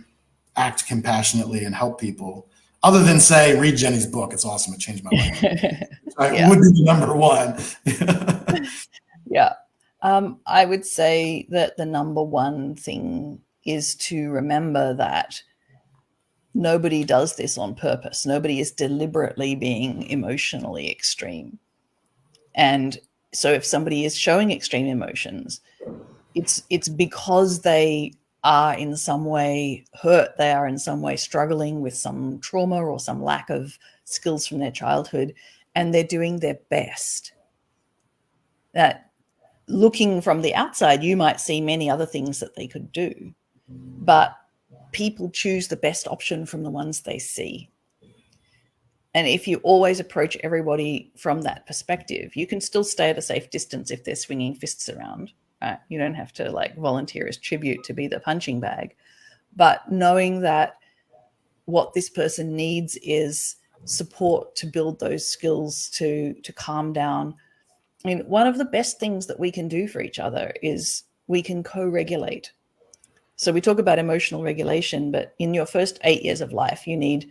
act compassionately and help people? Other than say, read Jenny's book. It's awesome. It changed my life. It would be the number one. Yeah. I would say that the number one thing is to remember that nobody does this on purpose. Nobody is deliberately being emotionally extreme. And so if somebody is showing extreme emotions, it's because they are in some way hurt, they are in some way struggling with some trauma or some lack of skills from their childhood, and they're doing their best. That looking from the outside, you might see many other things that they could do, but people choose the best option from the ones they see. And if you always approach everybody from that perspective, you can still stay at a safe distance if they're swinging fists around. Right? You don't have to like volunteer as tribute to be the punching bag. But knowing that what this person needs is support to build those skills to calm down. I mean, one of the best things that we can do for each other is we can co-regulate. So we talk about emotional regulation, but in your first 8 years of life, you need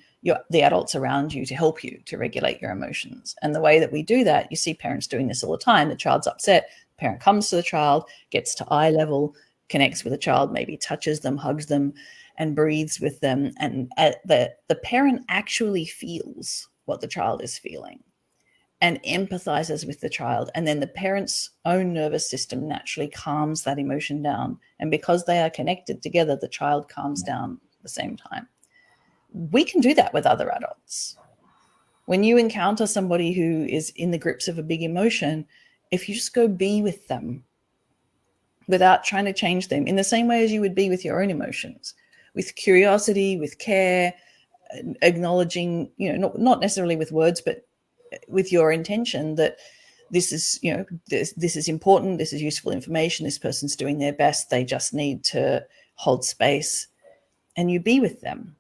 the adults around you to help you to regulate your emotions. And the way that we do that, you see parents doing this all the time. The child's upset, the parent comes to the child, gets to eye level, connects with the child, maybe touches them, hugs them, and breathes with them. And the parent actually feels what the child is feeling and empathizes with the child. And then the parent's own nervous system naturally calms that emotion down. And because they are connected together, the child calms down at the same time. We can do that with other adults. When you encounter somebody who is in the grips of a big emotion, if you just go be with them without trying to change them, in the same way as you would be with your own emotions, with curiosity, with care, acknowledging, not necessarily with words, but with your intention that this is, this is important, this is useful information, this person's doing their best, they just need to hold space, and you be with them,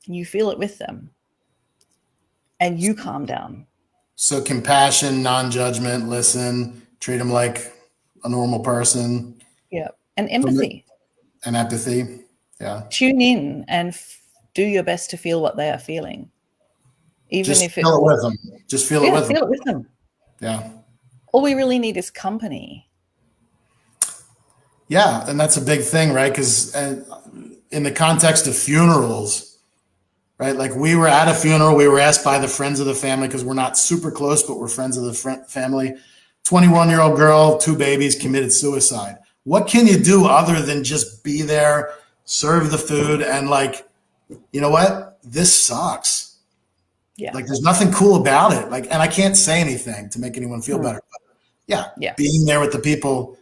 and you feel it with them, and you calm down. So compassion, non-judgment, listen, treat them like a normal person. Yeah. And empathy. And empathy. Yeah. Tune in and do your best to feel what they are feeling. Even Just if it feel it with them. Just feel it with them. Feel it with them. Yeah. All we really need is company. Yeah. And that's a big thing, right? Because in the context of funerals, right? Like we were at a funeral, we were asked by the friends of the family, because we're not super close, but we're friends of the family. 21-year-old girl, 2 babies, committed suicide. What can you do other than just be there, serve the food, and like, you know what? This sucks. Yeah. Like there's nothing cool about it. Like, and I can't say anything to make anyone feel better. But yeah, being there with the people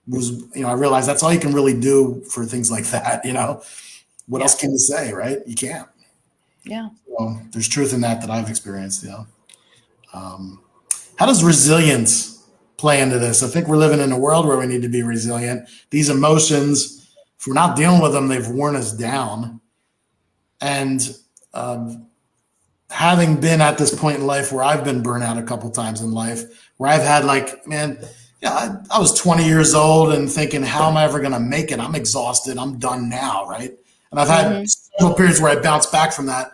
was, you know, I realized that's all you can really do for things like that. You know, what else can you say, right? You can't. Yeah. So there's truth in that I've experienced. You know, how does resilience play into this? I think we're living in a world where we need to be resilient. These emotions, if we're not dealing with them, they've worn us down. And having been at this point in life where I've been burnt out a couple times in life, where I've had like, man, yeah, I was 20 years old and thinking, how am I ever going to make it? I'm exhausted. I'm done now, right? And I've had several periods where I bounced back from that,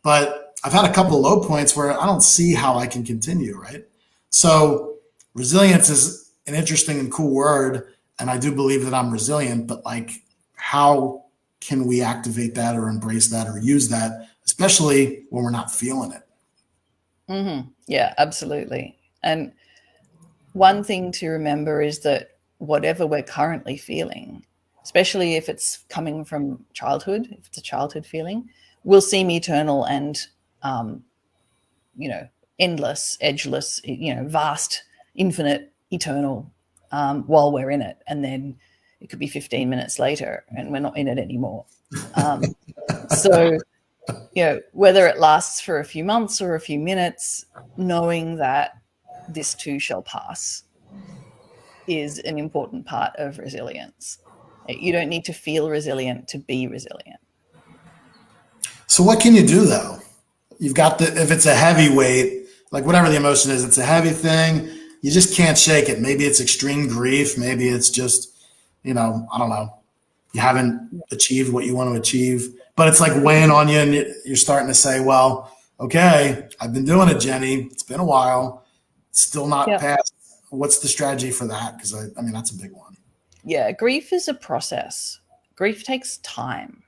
but I've had a couple of low points where I don't see how I can continue, right? So resilience is an interesting and cool word, and I do believe that I'm resilient, but like, how can we activate that or embrace that or use that, especially when we're not feeling it? Yeah, absolutely. And one thing to remember is that whatever we're currently feeling, especially if it's coming from childhood, if it's a childhood feeling, will seem eternal and, you know, endless, edgeless, you know, vast, infinite, eternal, while we're in it. And then it could be 15 minutes later and we're not in it anymore. So, you know, whether it lasts for a few months or a few minutes, knowing that this too shall pass is an important part of resilience. You don't need to feel resilient to be resilient. So what can you do though? You've got if it's a heavy weight, like whatever the emotion is, it's a heavy thing. You just can't shake it. Maybe it's extreme grief. Maybe it's just, you know, I don't know. You haven't achieved what you want to achieve, but it's like weighing on you and you're starting to say, well, okay, I've been doing it, Jenny. It's been a while. It's still not past. What's the strategy for that? Because I mean, that's a big one. Yeah, grief is a process. Grief takes time.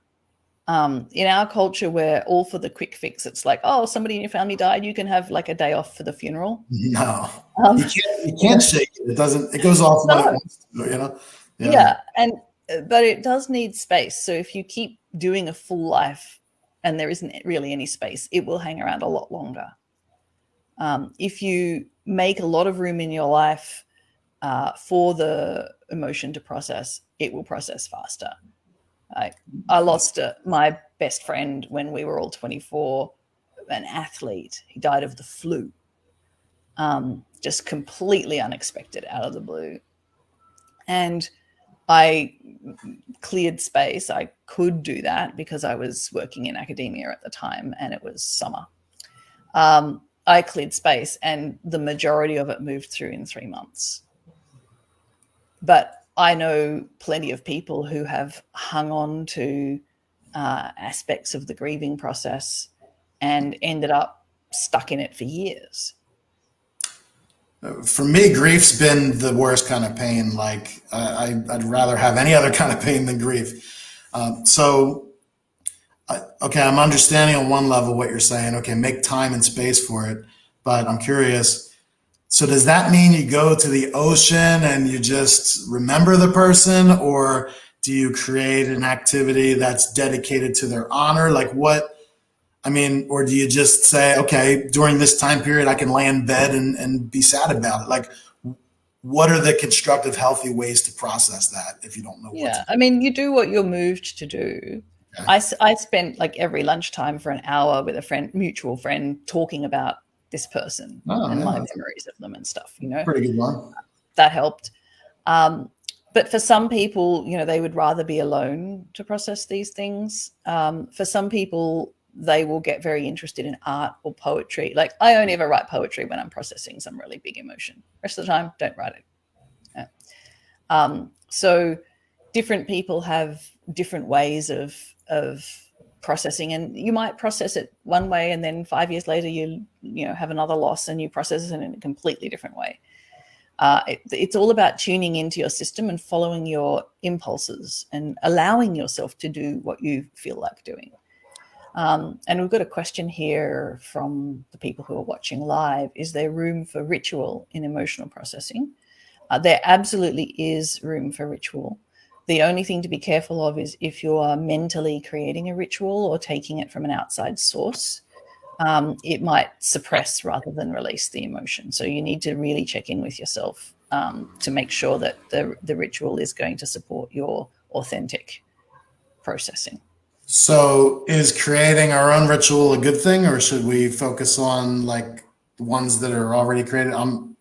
In our culture, we're all for the quick fix. It's like, oh, somebody in your family died, you can have like a day off for the funeral. No, you can't shake it. It doesn't. It goes off when it wants to, you know. Yeah, but it does need space. So if you keep doing a full life and there isn't really any space, it will hang around a lot longer. If you make a lot of room in your life for the emotion to process, it will process faster. I lost my best friend when we were all 24, an athlete. He died of the flu, just completely unexpected, out of the blue. And I cleared space. I could do that because I was working in academia at the time and it was summer. I cleared space and the majority of it moved through in 3 months. But I know plenty of people who have hung on to aspects of the grieving process and ended up stuck in it for years. For me, grief's been the worst kind of pain. Like I'd rather have any other kind of pain than grief. Okay, I'm understanding on one level what you're saying. Okay, make time and space for it. But I'm curious. So does that mean you go to the ocean and you just remember the person, or do you create an activity that's dedicated to their honor? Like what? I mean, or do you just say, okay, during this time period, I can lay in bed and be sad about it? Like, what are the constructive, healthy ways to process that if you don't know what to do? I mean, you do what you're moved to do. Okay. I spent like every lunchtime for an hour with a friend, mutual friend, talking about this person my memories of them and stuff, you know. Pretty good one. That helped. But for some people, you know, they would rather be alone to process these things. For some people, they will get very interested in art or poetry. Like I only ever write poetry when I'm processing some really big emotion. Rest of the time, don't write it. So different people have different ways of processing, and you might process it one way, and then 5 years later you have another loss and you process it in a completely different way. It's all about tuning into your system and following your impulses and allowing yourself to do what you feel like doing. And we've got a question here from the people who are watching live. Is there room for ritual in emotional processing? There absolutely is room for ritual. The only thing to be careful of is if you are mentally creating a ritual or taking it from an outside source, it might suppress rather than release the emotion. So you need to really check in with yourself to make sure that the ritual is going to support your authentic processing. So is creating our own ritual a good thing, or should we focus on like the ones that are already created? I'm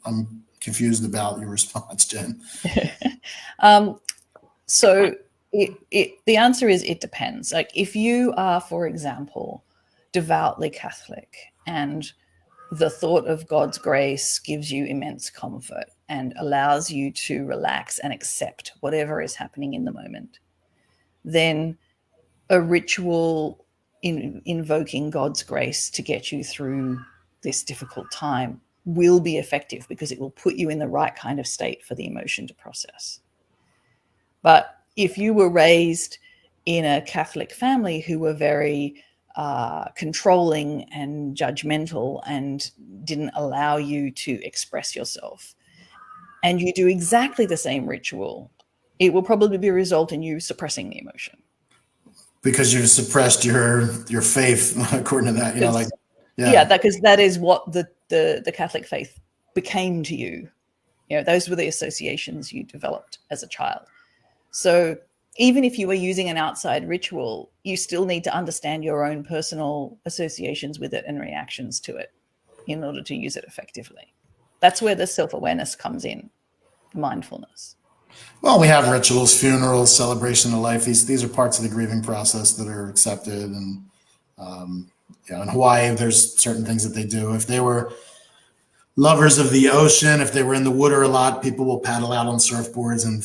confused about your response, Jen. So the answer is it depends. Like if you are, for example, devoutly Catholic and the thought of God's grace gives you immense comfort and allows you to relax and accept whatever is happening in the moment, then a ritual invoking God's grace to get you through this difficult time will be effective because it will put you in the right kind of state for the emotion to process. But if you were raised in a Catholic family who were very controlling and judgmental and didn't allow you to express yourself, and you do exactly the same ritual, it will probably result in you suppressing the emotion. Because you've suppressed your faith, according to that, because that is what the Catholic faith became to you. Those were the associations you developed as a child. So even if you were using an outside ritual, you still need to understand your own personal associations with it and reactions to it in order to use it effectively. That's where the self-awareness comes in, mindfulness. Well, we have rituals, funerals, celebration of life. These are parts of the grieving process that are accepted. And in Hawaii, there's certain things that they do. If they were lovers of the ocean, if they were in the water a lot, people will paddle out on surfboards and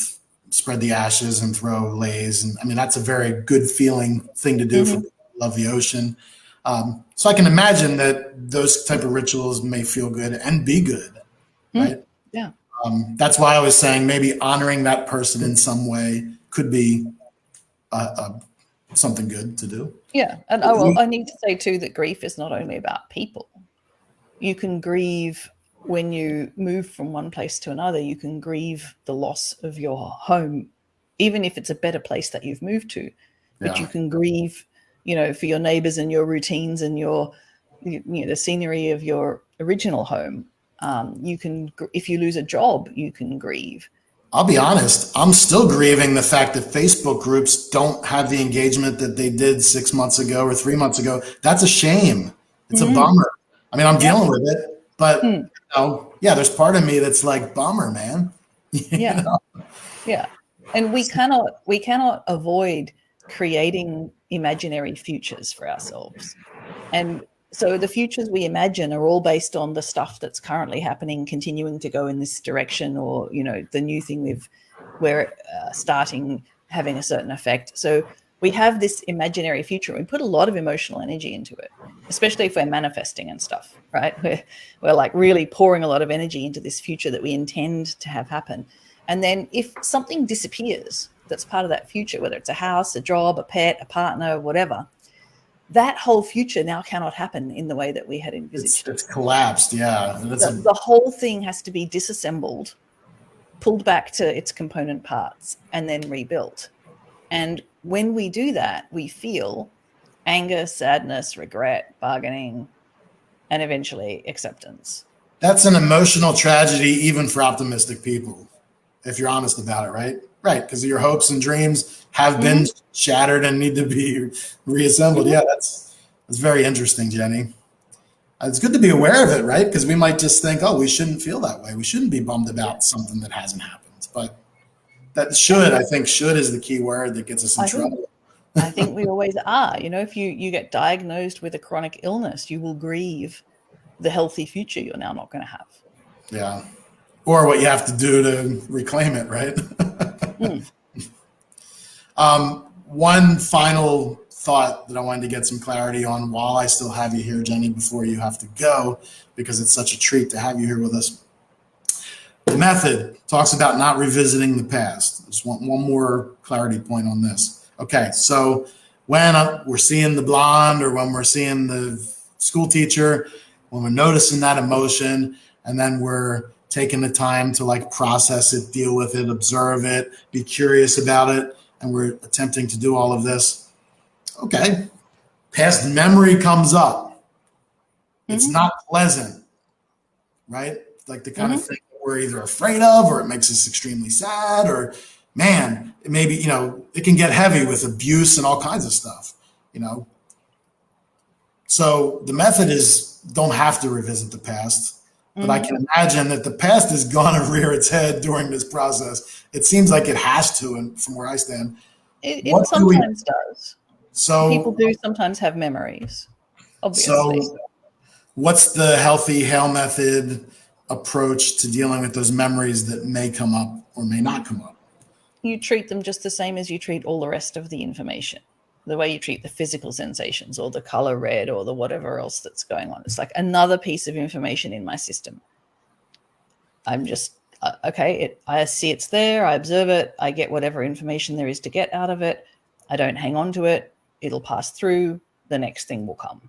spread the ashes and throw leis. And I mean, that's a very good feeling thing to do for people who love the ocean. So I can imagine that those type of rituals may feel good and be good, right? Yeah. That's why I was saying maybe honoring that person in some way could be something good to do. Yeah. And I need to say too that grief is not only about people. You can grieve when you move from one place to another. You can grieve the loss of your home, even if it's a better place that you've moved to. But you can grieve, for your neighbors and your routines and the scenery of your original home. You can, if you lose a job, you can grieve. I'll be honest, I'm still grieving the fact that Facebook groups don't have the engagement that they did 6 months ago or 3 months ago. That's a shame. It's a bummer. I mean, I'm dealing with it, but there's part of me that's like, bummer, man. Yeah. And we cannot avoid creating imaginary futures for ourselves. And so the futures we imagine are all based on the stuff that's currently happening, continuing to go in this direction, or, the new thing we're starting having a certain effect. So we have this imaginary future. We put a lot of emotional energy into it, especially if we're manifesting and stuff, right? We're like really pouring a lot of energy into this future that we intend to have happen. And then if something disappears that's part of that future, whether it's a house, a job, a pet, a partner, whatever, that whole future now cannot happen in the way that we had envisaged. It's collapsed, yeah. The whole thing has to be disassembled, pulled back to its component parts, and then rebuilt. And when we do that, we feel anger, sadness, regret, bargaining, and eventually acceptance. That's an emotional tragedy even for optimistic people, if you're honest about it, right? Right, because your hopes and dreams have been shattered and need to be reassembled. Yeah, that's very interesting, Jenny. It's good to be aware of it, right? Because we might just think, we shouldn't feel that way. We shouldn't be bummed about something that hasn't happened. But that should is the key word that gets us in trouble. I think we always are. If you get diagnosed with a chronic illness, you will grieve the healthy future you're now not going to have. Yeah. Or what you have to do to reclaim it, right? One final thought that I wanted to get some clarity on while I still have you here, Jenny, before you have to go, because it's such a treat to have you here with us. The method talks about not revisiting the past. I just want one more clarity point on this. Okay, so when we're seeing the blonde or when we're seeing the school teacher, when we're noticing that emotion, and then we're taking the time to like process it, deal with it, observe it, be curious about it, and we're attempting to do all of this. Okay, past memory comes up. It's not pleasant, right? Like the kind of thing that we're either afraid of, or it makes us extremely sad, or man, maybe, it can get heavy with abuse and all kinds of stuff, So the method is don't have to revisit the past. But I can imagine that the past is going to rear its head during this process. It seems like it has to, and from where I stand. It sometimes does. So people do sometimes have memories, obviously. So what's the healthy Hale Method approach to dealing with those memories that may come up or may not come up? You treat them just the same as you treat all the rest of the information. The way you treat the physical sensations or the color red or the whatever else that's going on. It's like another piece of information in my system. I'm just, I see it's there. I observe it. I get whatever information there is to get out of it. I don't hang on to it. It'll pass through. The next thing will come.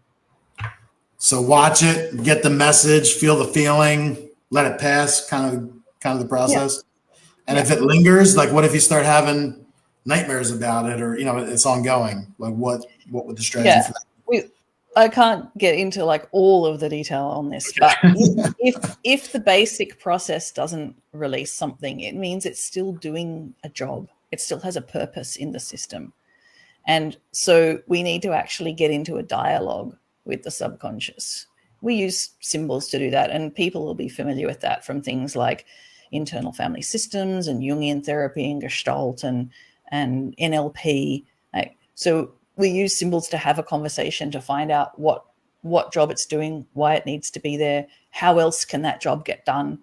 So watch it, get the message, feel the feeling, let it pass, kind of the process. Yeah. And if it lingers, like what if you start having nightmares about it, or it's ongoing? Like what would the strategy for that? I can't get into like all of the detail on this, but if the basic process doesn't release something, it means it's still doing a job. It still has a purpose in the system. And so we need to actually get into a dialogue with the subconscious. We use symbols to do that, and people will be familiar with that from things like internal family systems and Jungian therapy and Gestalt and NLP. So we use symbols to have a conversation to find out what job it's doing, why it needs to be there, how else can that job get done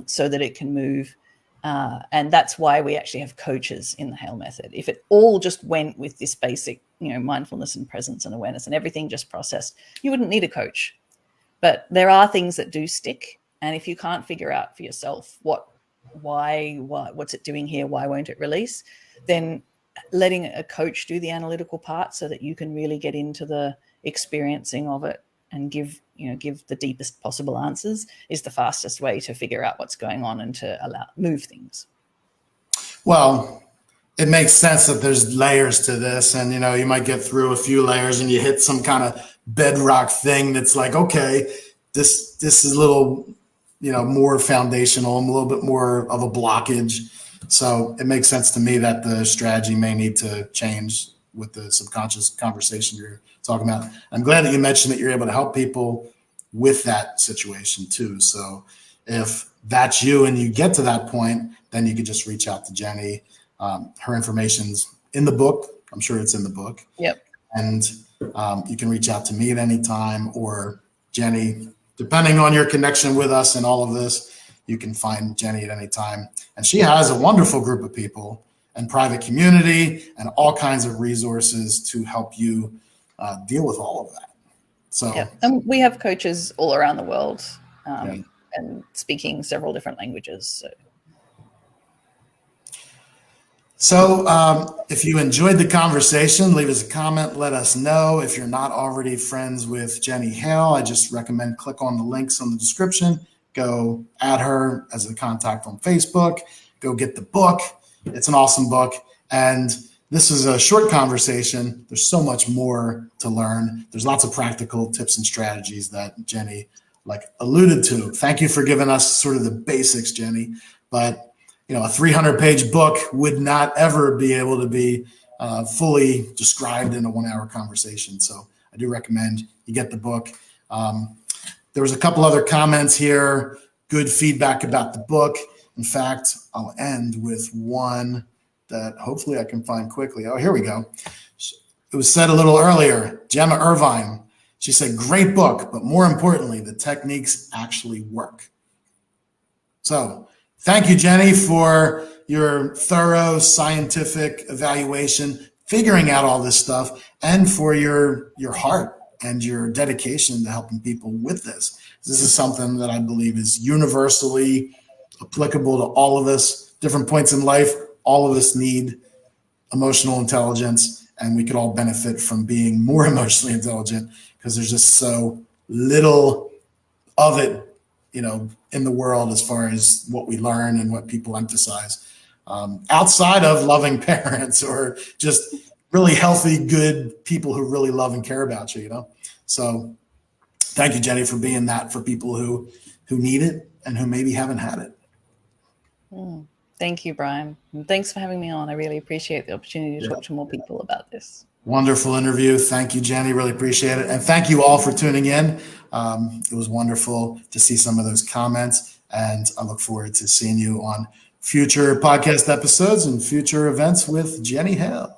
so that it can move. And that's why we actually have coaches in the Hale Method. If it all just went with this basic, mindfulness and presence and awareness and everything just processed, you wouldn't need a coach. But there are things that do stick. And if you can't figure out for yourself what's it doing here, why won't it release, then letting a coach do the analytical part so that you can really get into the experiencing of it and give the deepest possible answers is the fastest way to figure out what's going on and to move things. Well, it makes sense that there's layers to this, and you might get through a few layers and you hit some kind of bedrock thing that's like, okay, this is a little more foundational and a little bit more of a blockage. So it makes sense to me that the strategy may need to change with the subconscious conversation you're talking about. I'm glad that you mentioned that you're able to help people with that situation too. So if that's you and you get to that point, then you could just reach out to Jenny. Her information's in the book. I'm sure it's in the book. Yep. And you can reach out to me at any time, or Jenny, depending on your connection with us and all of this, you can find Jenny at any time. And she has a wonderful group of people and private community and all kinds of resources to help you deal with all of that. So, and we have coaches all around the world and speaking several different languages. So if you enjoyed the conversation, leave us a comment, let us know. If you're not already friends with Jenny Hale, I just recommend click on the links on the description, go add her as a contact on Facebook, go get the book. It's an awesome book. And this is a short conversation. There's so much more to learn. There's lots of practical tips and strategies that Jenny alluded to. Thank you for giving us sort of the basics, Jenny. But a 300-page book would not ever be able to be fully described in a 1-hour conversation. So I do recommend you get the book. There was a couple other comments here, good feedback about the book. In fact, I'll end with one that hopefully I can find quickly. Oh, here we go. It was said a little earlier, Gemma Irvine. She said, great book, but more importantly, the techniques actually work. So Thank you, Jenny, for your thorough scientific evaluation, figuring out all this stuff, and for your heart and your dedication to helping people with this. This is something that I believe is universally applicable to all of us, different points in life. All of us need emotional intelligence, and we could all benefit from being more emotionally intelligent because there's just so little of it, in the world as far as what we learn and what people emphasize, outside of loving parents or just really healthy, good people who really love and care about you. So thank you, Jenny, for being that for people who need it and who maybe haven't had it. Thank you, Brian. And thanks for having me on. I really appreciate the opportunity to talk to more people about this. Wonderful interview. Thank you, Jenny. Really appreciate it. And thank you all for tuning in. It was wonderful to see some of those comments, and I look forward to seeing you on future podcast episodes and future events with Jenny Hale.